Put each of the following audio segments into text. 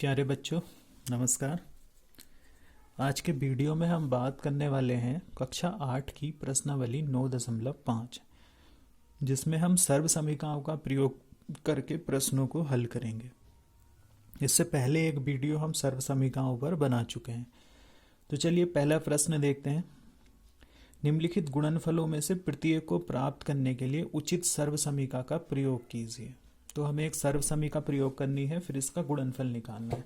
प्यारे बच्चों, नमस्कार। आज के वीडियो में हम बात करने वाले हैं कक्षा 8 की प्रश्नावली 9.5, जिसमें हम सर्व समीकरणों का प्रयोग करके प्रश्नों को हल करेंगे। इससे पहले एक वीडियो हम सर्व समीकरणों पर बना चुके हैं। तो चलिए पहला प्रश्न देखते हैं। निम्नलिखित गुणनफलों में से प्रत्येक को प्राप्त करने के लिए उचित सर्व समीकरण का प्रयोग कीजिए। तो हमें एक सर्व समीकरण प्रयोग करनी है, फिर इसका गुणनफल निकालना है।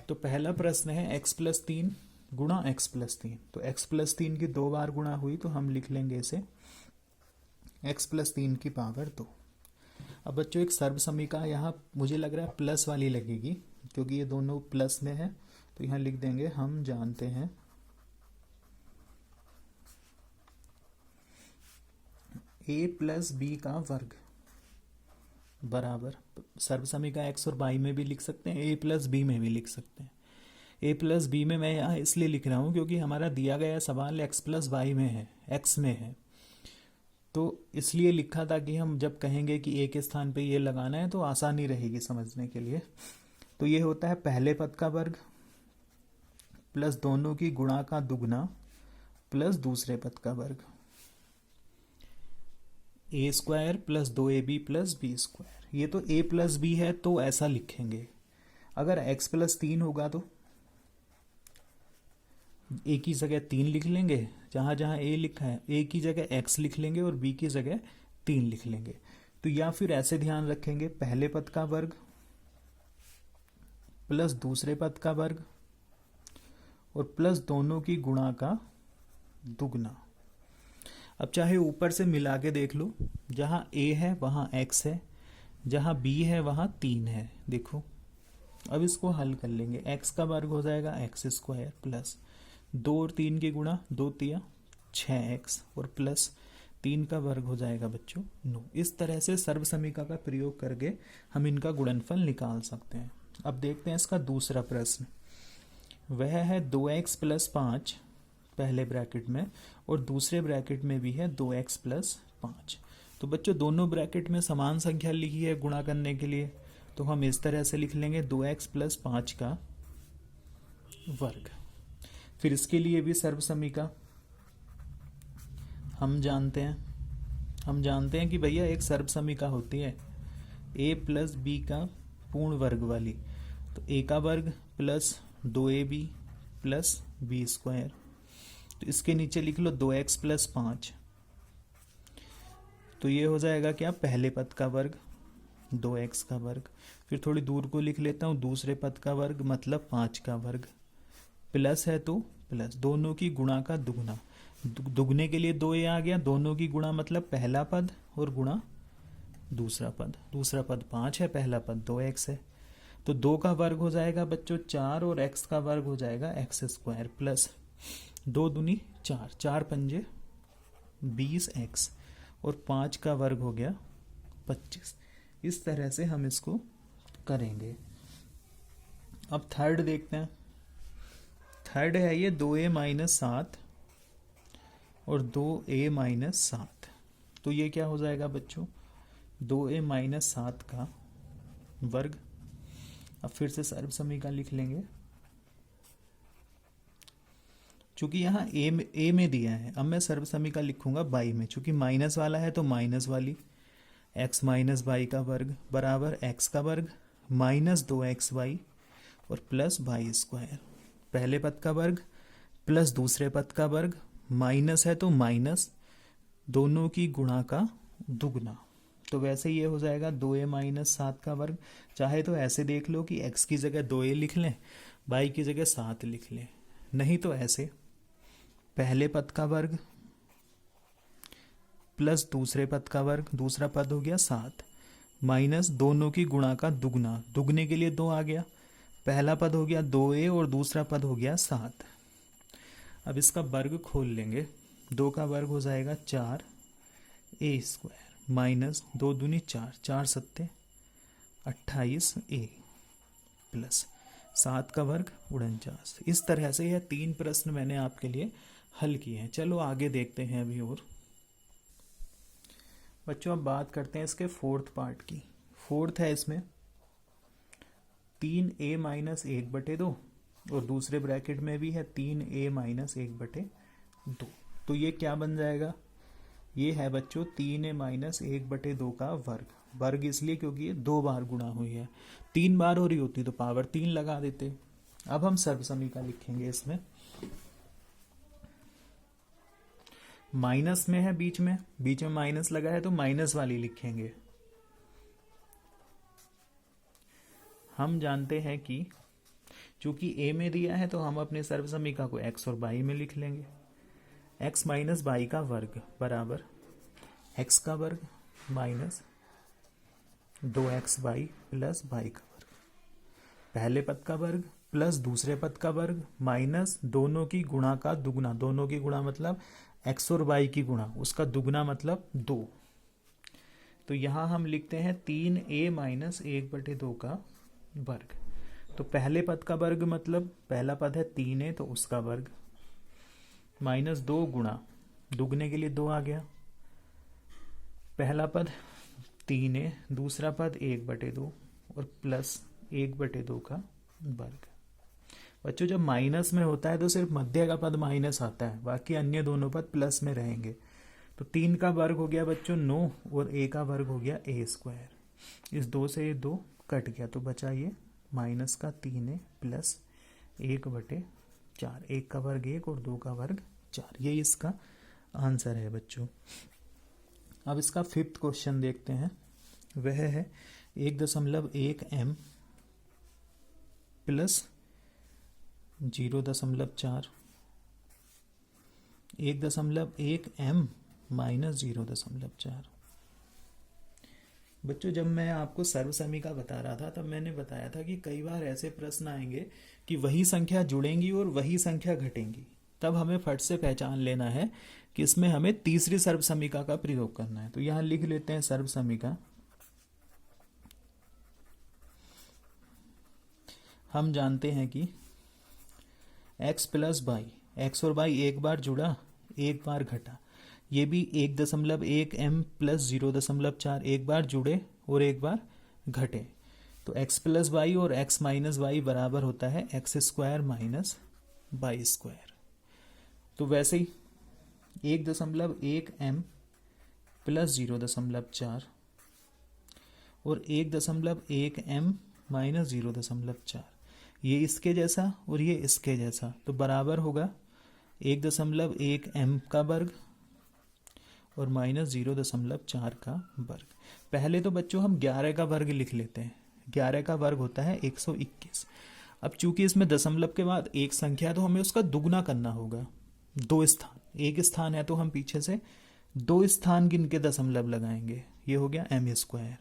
तो पहला प्रश्न है x+3 गुणा x+3। तो x+3 की 2 बार गुणा हुई तो हम लिख लेंगे इसे x+3 की पावर 2। अब बच्चों एक सर्व समीकरण यहाँ मुझे लग रहा है प्लस वाली लगेगी, क्योंकि ये दोनों प्लस में है। तो यहाँ लिख देंगे हम जानते हैं a+b का वर्ग बराबर, सर्व समीकरण x और y में भी लिख सकते हैं, a+b में भी लिख सकते हैं। a+b में मैं यहाँ इसलिए लिख रहा हूँ क्योंकि हमारा दिया गया सवाल x+y में है, x में है। तो इसलिए लिखा था कि हम जब कहेंगे कि a के स्थान पे ये लगाना है तो आसानी रहेगी समझने के लिए। तो ये होता है पहले पद का वर्ग प्लस दोनों की गुणा का दुगना प्लस दूसरे पद का वर्ग, a² plus 2ab plus b²। ये तो a+b है तो ऐसा लिखेंगे। अगर x+3 होगा तो a की जगह 3 लिख लेंगे, जहां जहां a लिखा है a की जगह x लिख लेंगे और b की जगह 3 लिख लेंगे। तो या फिर ऐसे ध्यान रखेंगे पहले पद का वर्ग प्लस दूसरे पद का वर्ग और प्लस दोनों की गुणा का दुगना। अब चाहे ऊपर से मिला के देख लो, जहां a है वहां x है, जहां b है वहां 3 है। देखो अब इसको हल कर लेंगे। x का वर्ग हो जाएगा x² प्लस 2 और 3 की गुणा 2 तिया 6x और प्लस 3 का वर्ग हो जाएगा बच्चों 9। इस तरह से सर्व समीकरण का प्रयोग करके हम इनका गुणनफल निकाल सकते हैं। अब देखते हैं इसका दूसरा प्रश्न। वह है 2x प्लस 5 पहले ब्रैकेट में और दूसरे ब्रैकेट में भी है 2x प्लस 5। तो बच्चों दोनों ब्रैकेट में समान संख्या लिखी है गुणा करने के लिए, तो हम इस तरह से लिख लेंगे 2x प्लस 5 का वर्ग। फिर इसके लिए भी सर्व समीकरण हम जानते हैं कि भैया एक सर्व समीकरण होती है a+b का पूर्ण वर्ग वाली। तो a का वर्ग प्लस 2ab प्लस b²। तो इसके नीचे लिख लो 2x प्लस 5। तो ये हो जाएगा क्या, पहले पद का वर्ग 2x का वर्ग। फिर थोड़ी दूर को लिख लेता हूँ दूसरे पद का वर्ग मतलब 5 का वर्ग, प्लस है तो प्लस दोनों की गुणा का दुगना। दुगने के लिए 2a आ गया, दोनों की गुणा मतलब पहला पद और गुणा दूसरा पद। दूसरा पद 5 है, पहला पद 2x है। तो 2 का वर्ग हो जाएगा बच्चों 4 और x का वर्ग हो जाएगा x² प्लस 2 दूनी 4, 4 पंजे 20x और 5 का वर्ग हो गया 25। इस तरह से हम इसको करेंगे। अब थर्ड देखते हैं। थर्ड है ये 2a-7 और 2a-7। तो ये क्या हो जाएगा बच्चों, 2a-7 का वर्ग। अब फिर से सर्व समीकरण लिख लेंगे। चूंकि यहाँ a में दिया है, अब मैं सर्व समीकरण लिखूंगा y में। चूंकि माइनस वाला है तो माइनस वाली x माइनस y का वर्ग बराबर x का वर्ग माइनस 2xy और प्लस y²। पहले पद का वर्ग प्लस दूसरे पद का वर्ग, माइनस है तो माइनस दोनों की गुणा का दुगना। तो वैसे ये हो जाएगा 2a-7 का वर्ग। चाहे तो ऐसे देख लो कि x की जगह 2a लिख लें, y की जगह 7 लिख लें, नहीं तो ऐसे पहले पद का वर्ग प्लस दूसरे पद का वर्ग, दूसरा पद हो गया 7 माइनस दोनों की गुणा का दुगना। दुगने के लिए 2 आ गया, पहला पद हो गया 2a और दूसरा पद हो गया 7। अब इसका वर्ग खोल लेंगे। 2 का वर्ग हो जाएगा 4a² माइनस 2 दूनी 4, 4 सत्ते 28a प्लस 7 का वर्ग 49। इस तरह से यह 3 प्रश्न मैंने आपके लिए हल किए हैं। चलो आगे देखते हैं अभी। और बच्चों अब बात करते हैं इसके फोर्थ पार्ट की। फोर्थ है इसमें 3a माइनस 1/2 और दूसरे ब्रैकेट में भी है 3a माइनस 1/2। तो ये क्या बन जाएगा, ये है बच्चों 3a माइनस 1/2 का वर्ग। वर्ग इसलिए क्योंकि ये 2 बार गुणा हुई है, 3 बार हो रही होती तो पावर 3 लगा देते। अब हम सर्वसमीका लिखेंगे, इसमें माइनस में है, बीच में माइनस लगा है तो माइनस वाली लिखेंगे। हम जानते हैं कि चूंकि a में दिया है तो हम अपने सर्वसमीका को x और y में लिख लेंगे। x माइनस y का वर्ग बराबर x का वर्ग माइनस 2xy प्लस y का वर्ग, पहले पद का वर्ग प्लस दूसरे पद का वर्ग माइनस दोनों की गुणा का दुगना। दोनों की गुणा मतलब x और y की गुणा, उसका दुगना मतलब 2। तो यहां हम लिखते हैं 3a माइनस 1/2 का वर्ग। तो पहले पद का वर्ग मतलब पहला पद है 3a तो उसका वर्ग माइनस 2 गुणा दुगने के लिए 2 आ गया, पहला पद 3a दूसरा पद 1/2 और प्लस 1/2 का वर्ग। बच्चों जब माइनस में होता है तो सिर्फ मध्य का पद माइनस आता है, बाकी अन्य दोनों पद प्लस में रहेंगे। तो 3 का वर्ग हो गया बच्चों 9 और a का वर्ग हो गया a²। इस 2 से ये 2 कट गया तो बचा ये माइनस का 3a प्लस 1/4। 1 का वर्ग 1 और 2 का वर्ग 4, ये इसका आंसर है बच्चों। अब इसका 5th क्वेश्चन देखते हैं, वह है 1.1 m प्लस 0.4, 1.1 m माइनस 0.4। बच्चों जब मैं आपको सर्वसमीका बता रहा था तब मैंने बताया था कि कई बार ऐसे प्रश्न आएंगे कि वही संख्या जुड़ेंगी और वही संख्या घटेंगी, तब हमें फट से पहचान लेना है कि इसमें हमें तीसरी सर्वसमीका का प्रयोग करना है। तो यहां लिख लेते हैं सर्वसमीका। हम जानते हैं कि x प्लस y, x और y एक बार जुड़ा एक बार घटा, ये भी 1.1 m प्लस 0.4 एक बार जुड़े और एक बार घटे। तो x प्लस वाई और x माइनस वाई बराबर होता है x² माइनस y²। तो वैसे ही 1.1 m प्लस 0.4 और 1.1 m माइनस 0.4, ये इसके जैसा और ये इसके जैसा, तो बराबर होगा 1.1 m का वर्ग और माइनस 0.4 का वर्ग। पहले तो बच्चों हम 11 का वर्ग लिख लेते हैं। 11 का वर्ग होता है 121। अब चूंकि इसमें दशमलव के बाद एक संख्या है तो हमें उसका दुगना करना होगा। 2 स्थान, एक स्थान है तो हम पीछे से 2 स्थान गिन के दशमलव लगाएंगे, ये हो गया m²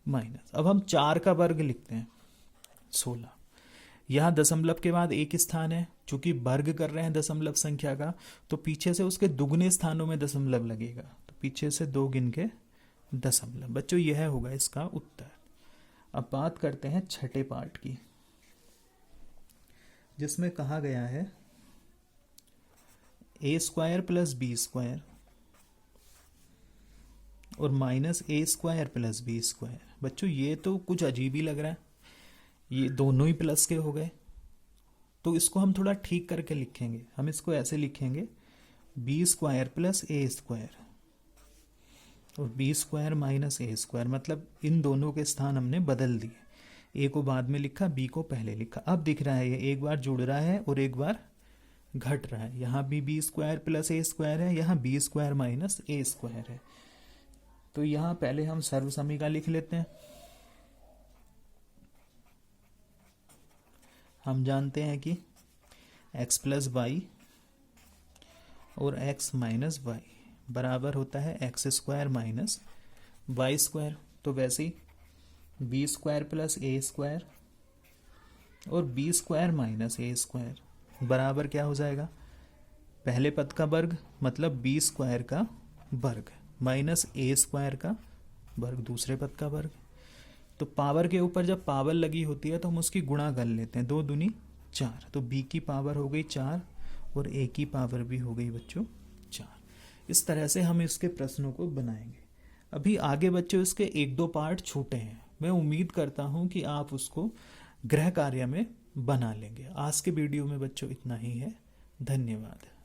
माइनस। अब हम 4 का वर्ग लिखते हैं 16। यहाँ दशमलव के बाद एक स्थान है, चूंकि वर्ग कर रहे हैं दशमलव संख्या का तो पीछे से उसके दुगने स्थानों में दशमलव लगेगा, तो पीछे से 2 गिन के दशमलव। बच्चों यह होगा इसका उत्तर। अब बात करते हैं छठे पार्ट की, जिसमें कहा गया है a² प्लस b² और माइनस a² प्लस b²। बच्चों ये तो कुछ अजीब ही लग रहा है, ये दोनों ही प्लस के हो गए, तो इसको हम थोड़ा ठीक करके लिखेंगे। हम इसको ऐसे लिखेंगे b² प्लस a² और b² माइनस a², मतलब इन दोनों के स्थान हमने बदल दिए। a को बाद में लिखा, b को पहले लिखा। अब दिख रहा है ये एक बार जुड़ रहा है और एक बार घट रहा है। यहाँ भी b² प्लस a² है, यहाँ b² माइनस a² है। तो यहाँ पहले हम सर्वसमीका लिख लेते हैं। हम जानते हैं कि x प्लस वाई और x माइनस वाई बराबर होता है x² माइनस y²। तो वैसे ही b² प्लस a² और b² माइनस a² बराबर क्या हो जाएगा, पहले पद का वर्ग मतलब b² का वर्ग माइनस a² का वर्ग दूसरे पद का वर्ग। तो पावर के ऊपर जब पावर लगी होती है तो हम उसकी गुणा कर लेते हैं, 2 दूनी 4, तो b की पावर हो गई 4 और a की पावर भी हो गई बच्चों 4। इस तरह से हम इसके प्रश्नों को बनाएंगे। अभी आगे बच्चों इसके 1-2 पार्ट छूटे हैं, मैं उम्मीद करता हूं कि आप उसको गृह कार्य में बना लेंगे। आज के वीडियो में बच्चों इतना ही है। धन्यवाद।